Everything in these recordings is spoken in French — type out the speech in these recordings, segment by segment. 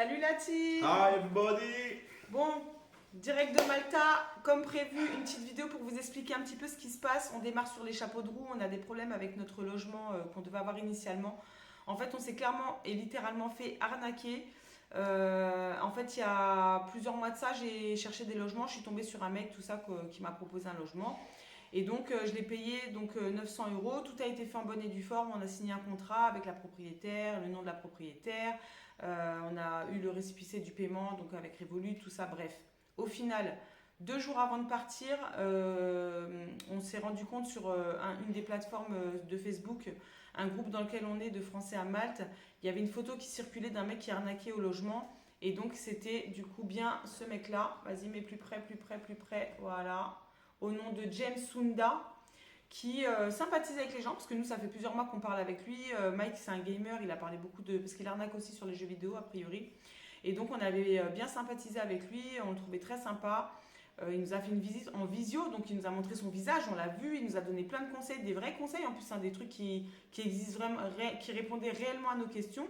Salut la team. Hi everybody. Bon, direct de Malta, comme prévu, une petite vidéo pour vous expliquer un petit peu ce qui se passe. On démarre sur les chapeaux de roue, on a des problèmes avec notre logement qu'on devait avoir initialement. En fait, on s'est clairement et littéralement fait arnaquer. En fait, il y a plusieurs mois de ça, j'ai cherché des logements, je suis tombée sur un mec, tout ça, qui m'a proposé un logement. Et donc, je l'ai payé 900 euros. Tout a été fait en bonne et due forme. On a signé un contrat avec la propriétaire, le nom de la propriétaire. On a eu le récépissé du paiement, donc avec Revolut, tout ça. Bref, au final, 2 jours avant de partir, on s'est rendu compte sur une des plateformes de Facebook, un groupe dans lequel on est de Français à Malte. Il y avait une photo qui circulait d'un mec qui arnaquait au logement. Et donc, c'était du coup bien ce mec-là. Vas-y, mets plus près, plus près, plus près. Voilà. Au nom de James Sunda, qui sympathise avec les gens, parce que nous, ça fait plusieurs mois qu'on parle avec lui. Mike, c'est un gamer, il a parlé beaucoup parce qu'il arnaque aussi sur les jeux vidéo, a priori. Et donc, on avait bien sympathisé avec lui, on le trouvait très sympa. Il nous a fait une visite en visio, donc il nous a montré son visage, on l'a vu, il nous a donné plein de conseils, des vrais conseils, en plus, des trucs qui existent vraiment, qui répondaient réellement à nos questions.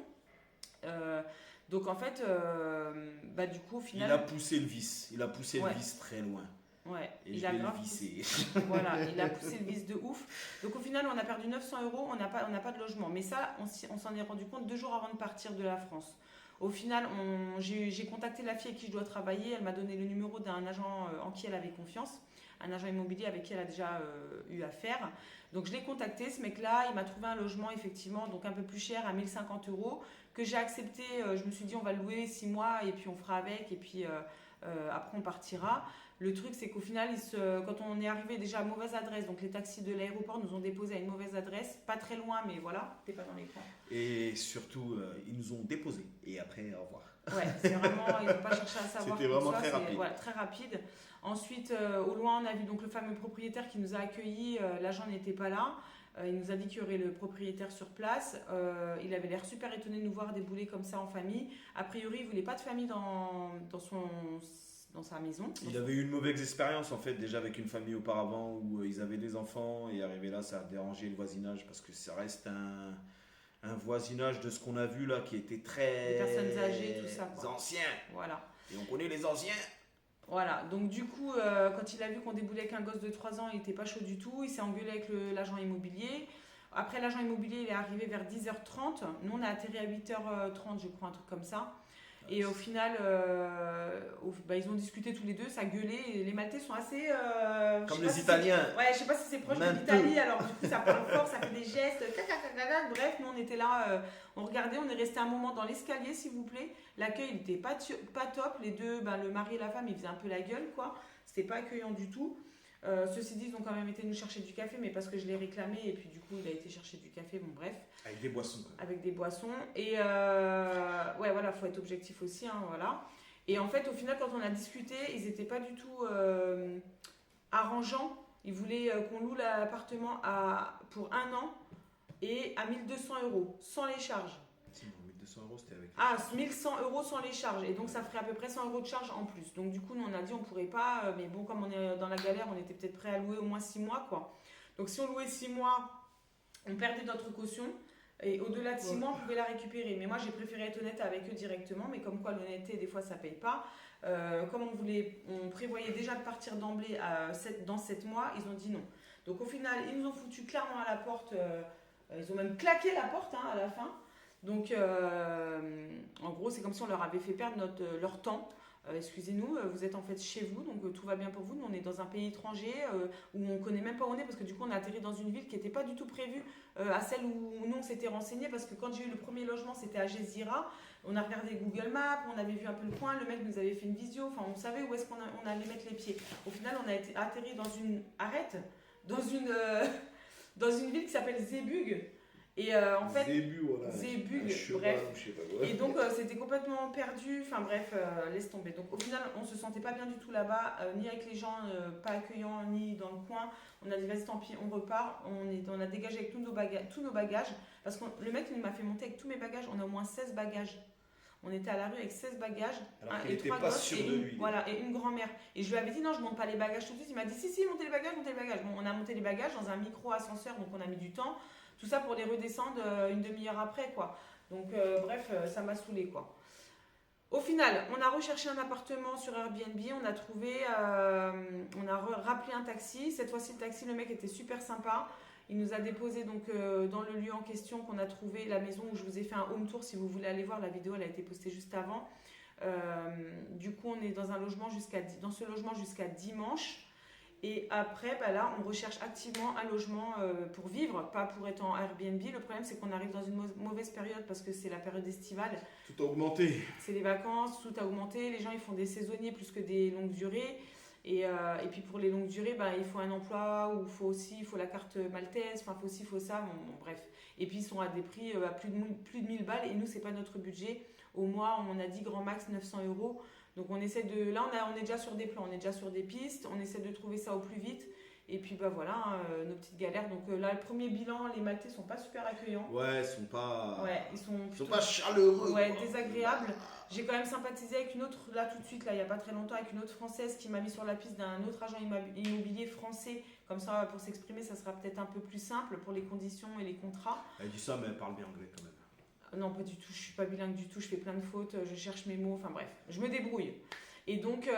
Donc, en fait, du coup, au final... Il a poussé le vice, Ouais. le vice très loin. Ouais, Et il je a vais le grave visser. Voilà, il a poussé le vice de ouf. Donc au final, on a perdu 900 euros, on n'a pas de logement. Mais ça, on s'en est rendu compte 2 jours avant de partir de la France. Au final, j'ai contacté la fille avec qui je dois travailler. Elle m'a donné le numéro d'un agent en qui elle avait confiance, un agent immobilier avec qui elle a déjà eu affaire. Donc je l'ai contacté, ce mec-là, il m'a trouvé un logement effectivement, donc un peu plus cher, à 1050 euros, que j'ai accepté. Je me suis dit, on va le louer 6 mois et puis on fera avec et puis après on partira. Le truc, c'est qu'au final, quand on est arrivé déjà à mauvaise adresse, donc les taxis de l'aéroport nous ont déposé à une mauvaise adresse, pas très loin, mais voilà, t'es pas dans l'écran. Et surtout, ils nous ont déposés. Et après, au revoir. Ouais, c'est vraiment, ils n'ont pas cherché à savoir. C'était quoi que vraiment ce soit, très rapide. Voilà, très rapide. Ensuite, au loin, on a vu donc le fameux propriétaire qui nous a accueillis. L'agent n'était pas là. Il nous a dit qu'il y aurait le propriétaire sur place. Il avait l'air super étonné de nous voir débouler comme ça en famille. A priori, il voulait pas de famille dans sa maison. Il avait eu une mauvaise expérience en fait déjà avec une famille auparavant où ils avaient des enfants et arrivé là ça a dérangé le voisinage parce que ça reste un voisinage de ce qu'on a vu là qui était très Des personnes âgées, tout ça, quoi. ancien. Voilà. Et on connaît les anciens. Voilà, donc du coup, quand il a vu qu'on déboulait avec un gosse de 3 ans, il était pas chaud du tout, il s'est engueulé avec l'agent immobilier. Après, l'agent immobilier, il est arrivé vers 10h30. Nous, on a atterri à 8h30, je crois, un truc comme ça. Et au final, ils ont discuté tous les deux, ça gueulait. Et les Maltais sont assez... Comme les Italiens. Ouais, je sais pas si c'est proche de Menteux. l'Italie, alors du coup, ça parle fort, ça fait des gestes. Bref, nous, on était là, on regardait, on est resté un moment dans l'escalier, s'il vous plaît. L'accueil, il était pas top. Les deux, le mari et la femme, ils faisaient un peu la gueule, quoi. C'était pas accueillant du tout. Ceci dit, ils ont quand même été nous chercher du café, mais parce que je l'ai réclamé, et puis du coup, il a été chercher du café, bon bref. Avec des boissons. Avec des boissons. Et ouais, voilà, faut être objectif aussi, hein, voilà. Et en fait, au final, quand on a discuté, ils n'étaient pas du tout arrangeants. Ils voulaient qu'on loue l'appartement pour 1 an et à 1200 euros, sans les charges. Si, non, 1200 euros c'était avec. Ah, 1100 euros sans les charges. Et donc, ça ferait à peu près 100 euros de charges en plus. Donc, du coup, nous, on a dit, on pourrait pas. Mais bon, comme on est dans la galère, on était peut-être prêt à louer au moins 6 mois, quoi. Donc, si on louait 6 mois, on perdait notre caution. Et au-delà de 6 mois, on pouvait la récupérer. Mais moi, j'ai préféré être honnête avec eux directement. Mais comme quoi, l'honnêteté, des fois, ça paye pas. Comme on prévoyait déjà de partir d'emblée dans 7 mois, ils ont dit non. Donc, au final, ils nous ont foutu clairement à la porte. Ils ont même claqué la porte, hein, à la fin. Donc, en gros, c'est comme si on leur avait fait perdre leur temps. Excusez-nous, vous êtes en fait chez vous, donc tout va bien pour vous. Nous, on est dans un pays étranger où on ne connaît même pas où on est, parce que du coup, on a atterri dans une ville qui n'était pas du tout prévue à celle où nous, on s'était renseigné, parce que quand j'ai eu le premier logement, c'était à Gézira. On a regardé Google Maps, on avait vu un peu le coin, le mec nous avait fait une visio, enfin, on savait où est-ce on allait mettre les pieds. Au final, on a atterri dans dans une ville qui s'appelle Zeebrugge. Et en fait, Zeebrugge, bref. Je sais pas quoi. Et donc c'était complètement perdu, enfin bref, laisse tomber. Donc au final, on se sentait pas bien du tout là-bas, ni avec les gens pas accueillants, ni dans le coin. On a dit vas-y tant pis, on repart. On a dégagé avec tous nos bagages, parce que le mec il m'a fait monter avec tous mes bagages, on a au moins 16 bagages. On était à la rue avec 16 bagages, Alors qu'il et était 3 pas gosses sûr et de lui. voilà, et une grand-mère. Et je lui avais dit non, je monte pas les bagages tout de suite. Il m'a dit si, montez les bagages, montez les bagages. Bon, on a monté les bagages dans un micro-ascenseur, donc on a mis du temps. Tout ça pour les redescendre une demi-heure après, quoi. Donc, bref, ça m'a saoulé, quoi. Au final, on a recherché un appartement sur Airbnb, on a trouvé, on a rappelé un taxi. Cette fois-ci, le taxi, le mec était super sympa. Il nous a déposé donc dans le lieu en question qu'on a trouvé, la maison où je vous ai fait un home tour. Si vous voulez aller voir, la vidéo elle a été postée juste avant. Du coup, on est dans dans ce logement jusqu'à dimanche. Et après, bah là, on recherche activement un logement pour vivre, pas pour être en Airbnb. Le problème, c'est qu'on arrive dans une mauvaise période parce que c'est la période estivale. Tout a augmenté. C'est les vacances, tout a augmenté. Les gens, ils font des saisonniers plus que des longues durées. Et puis pour les longues durées, bah, il faut un emploi ou il faut la carte maltaise, enfin, il faut ça, bon, bref. Et puis ils sont à des prix à plus de 1000 balles et nous, c'est pas notre budget. Au mois, on a dit grand max 900 euros. Donc on essaie de... Là, on est déjà sur des plans, on est déjà sur des pistes, on essaie de trouver ça au plus vite. Et puis bah voilà, nos petites galères. Donc là, le premier bilan, les Maltais sont pas super accueillants. Ouais, ils sont pas... Ouais, ils sont pas chaleureux. Ouais, désagréables. J'ai quand même sympathisé avec une autre, là tout de suite, là il n'y a pas très longtemps, avec une autre Française qui m'a mis sur la piste d'un autre agent immobilier français. Comme ça, pour s'exprimer, ça sera peut-être un peu plus simple pour les conditions et les contrats. Elle dit ça, mais elle parle bien anglais quand même. Non, pas du tout, je suis pas bilingue du tout, je fais plein de fautes, je cherche mes mots, enfin bref, je me débrouille. Et donc,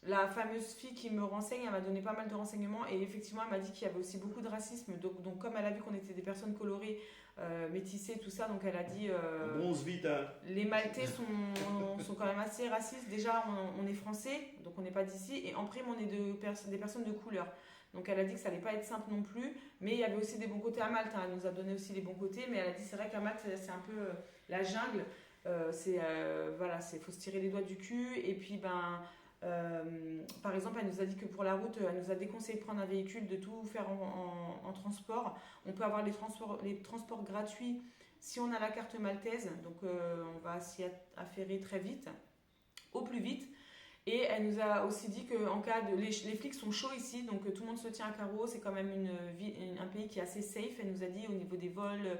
la fameuse fille qui me renseigne, elle m'a donné pas mal de renseignements et effectivement, elle m'a dit qu'il y avait aussi beaucoup de racisme. Donc comme elle a vu qu'on était des personnes colorées, métissées, tout ça, donc elle a dit... bronze vite, hein. Les Maltais sont quand même assez racistes. Déjà, on est français, donc on n'est pas d'ici, et en prime, on est des personnes de couleur. Donc elle a dit que ça allait pas être simple non plus, mais il y avait aussi des bons côtés à Malte. Elle nous a donné aussi les bons côtés, mais elle a dit c'est vrai qu'à Malte c'est un peu la jungle. Voilà, faut se tirer les doigts du cul. Et puis par exemple, elle nous a dit que pour la route, elle nous a déconseillé de prendre un véhicule, de tout faire en transport. On peut avoir les transports gratuits si on a la carte maltaise, donc on va s'y affairer très vite, au plus vite. Et elle nous a aussi dit que en cas de... les flics sont chauds ici, donc tout le monde se tient à carreau, c'est quand même un pays qui est assez safe. Elle nous a dit au niveau des vols,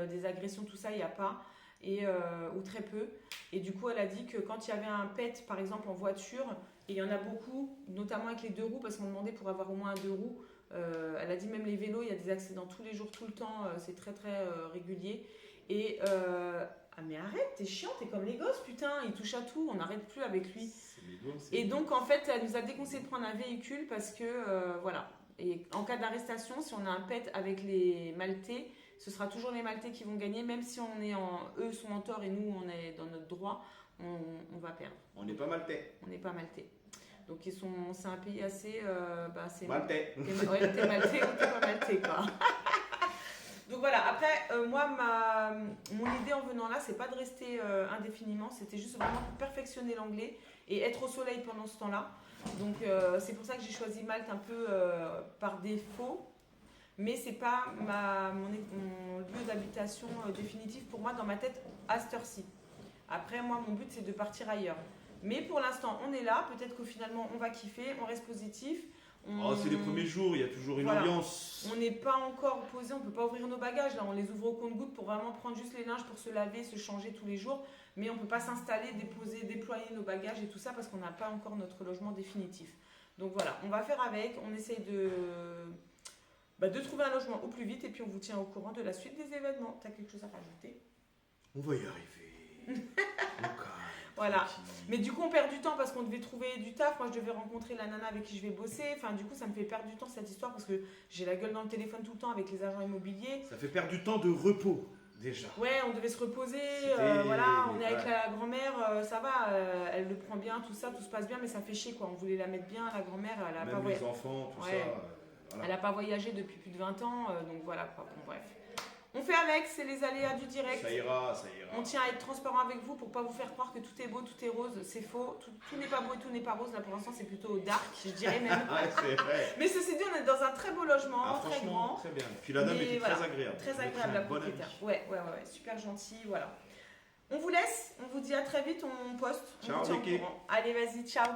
des agressions, tout ça, il n'y a pas, ou très peu. Et du coup, elle a dit que quand il y avait un pet, par exemple en voiture, et il y en a beaucoup, notamment avec les 2 roues, parce qu'on demandait pour avoir au moins un 2 roues, elle a dit même les vélos, il y a des accidents tous les jours, tout le temps, c'est très très régulier. Et... ah mais arrête, t'es chiant, t'es comme les gosses, putain, il touche à tout, on n'arrête plus avec lui. Et donc en fait, elle nous a déconseillé de prendre un véhicule parce que, voilà. Et en cas d'arrestation, si on a un pet avec les Maltais, ce sera toujours les Maltais qui vont gagner, même si eux sont en tort et nous, on est dans notre droit, on va perdre. On n'est pas Maltais. On n'est pas Maltais. Donc c'est un pays assez... Maltais. T'es Maltais ou t'es pas Maltais, quoi. Donc voilà, après, moi, mon idée en venant là, c'est pas de rester indéfiniment, c'était juste vraiment pour perfectionner l'anglais et être au soleil pendant ce temps-là. Donc c'est pour ça que j'ai choisi Malte un peu par défaut, mais c'est pas mon lieu d'habitation définitif pour moi dans ma tête à cette heure-ci. Après, moi, mon but, c'est de partir ailleurs. Mais pour l'instant, on est là, peut-être qu'au finalement, on va kiffer, on reste positif. C'est les premiers jours, il y a toujours une ambiance. On n'est pas encore posé, on ne peut pas ouvrir nos bagages. Là, on les ouvre au compte-gouttes pour vraiment prendre juste les linges pour se laver, se changer tous les jours. Mais on ne peut pas s'installer, déposer, déployer nos bagages et tout ça parce qu'on n'a pas encore notre logement définitif. Donc voilà, on va faire avec, on essaye de trouver un logement au plus vite et puis on vous tient au courant de la suite des événements. Tu as quelque chose à rajouter? On va y arriver. Voilà. Mais du coup, on perd du temps parce qu'on devait trouver du taf. Moi, je devais rencontrer la nana avec qui je vais bosser. Enfin, du coup, ça me fait perdre du temps cette histoire parce que j'ai la gueule dans le téléphone tout le temps avec les agents immobiliers. Ça fait perdre du temps de repos, déjà. Ouais, on devait se reposer. Voilà, on est avec la grand-mère, ça va, elle le prend bien, tout ça, tout se passe bien, mais ça fait chier, quoi. On voulait la mettre bien, la grand-mère. Elle a même pas les enfants, tout ça. Voilà. Elle n'a pas voyagé depuis plus de 20 ans, donc voilà, quoi. Bon, bref. On fait avec, c'est les aléas du direct. Ça ira. On tient à être transparent avec vous pour pas vous faire croire que tout est beau, tout est rose. C'est faux. Tout n'est pas beau et tout n'est pas rose. Là, pour l'instant, c'est plutôt dark, je dirais même. Ouais, c'est vrai. Mais ceci dit, on est dans un très beau logement, très grand. Très bien. Puis la dame était très agréable. Très agréable, la propriétaire. Ouais, super gentil, voilà. On vous laisse, on vous dit à très vite, on poste. Ciao, Vicky. Allez, vas-y, ciao.